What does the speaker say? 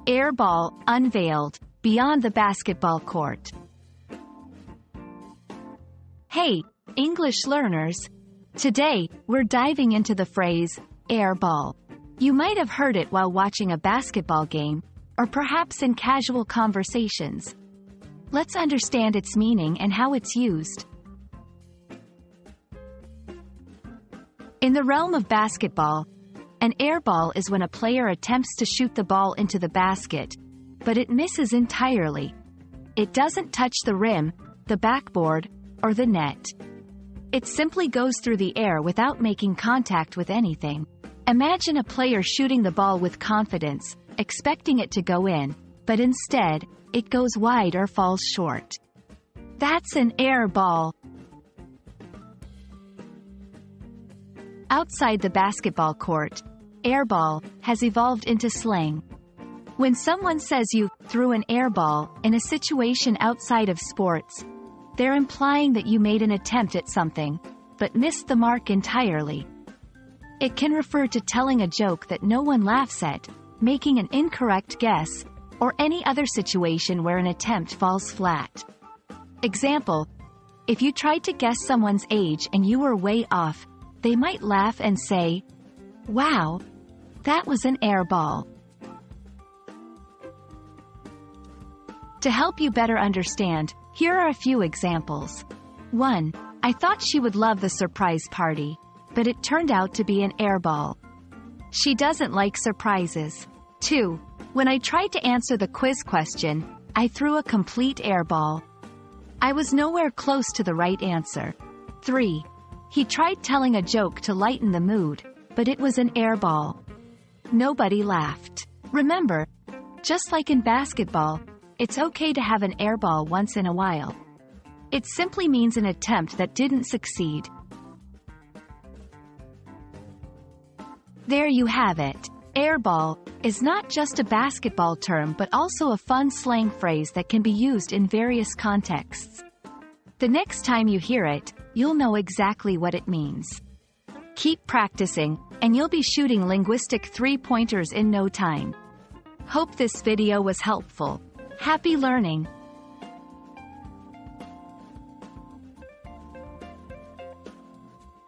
Air ball, unveiled, beyond the basketball court. Hey, English learners! Today, we're diving into the phrase, air ball. You might have heard it while watching a basketball game, or perhaps in casual conversations. Let's understand its meaning and how it's used. In the realm of basketball, an air ball is when a player attempts to shoot the ball into the basket, but it misses entirely. It doesn't touch the rim, the backboard, or the net. It simply goes through the air without making contact with anything. Imagine a player shooting the ball with confidence, expecting it to go in, but instead, it goes wide or falls short. That's an air ball. Outside the basketball court, air ball has evolved into slang. When someone says you threw an air ball in a situation outside of sports, they're implying that you made an attempt at something, but missed the mark entirely. It can refer to telling a joke that no one laughs at, making an incorrect guess, or any other situation where an attempt falls flat. Example: if you tried to guess someone's age and you were way off, they might laugh and say, "Wow, that was an air ball." To help you better understand, here are a few examples. 1. I thought she would love the surprise party, but it turned out to be an air ball. She doesn't like surprises. 2. When I tried to answer the quiz question, I threw a complete air ball. I was nowhere close to the right answer. 3. He tried telling a joke to lighten the mood, but it was an air ball. Nobody laughed. Remember, just like in basketball, it's okay to have an air ball once in a while. It simply means an attempt that didn't succeed. There you have it. Air ball is not just a basketball term but also a fun slang phrase that can be used in various contexts. The next time you hear it, you'll know exactly what it means. Keep practicing, and you'll be shooting linguistic three-pointers in no time. Hope this video was helpful. Happy learning!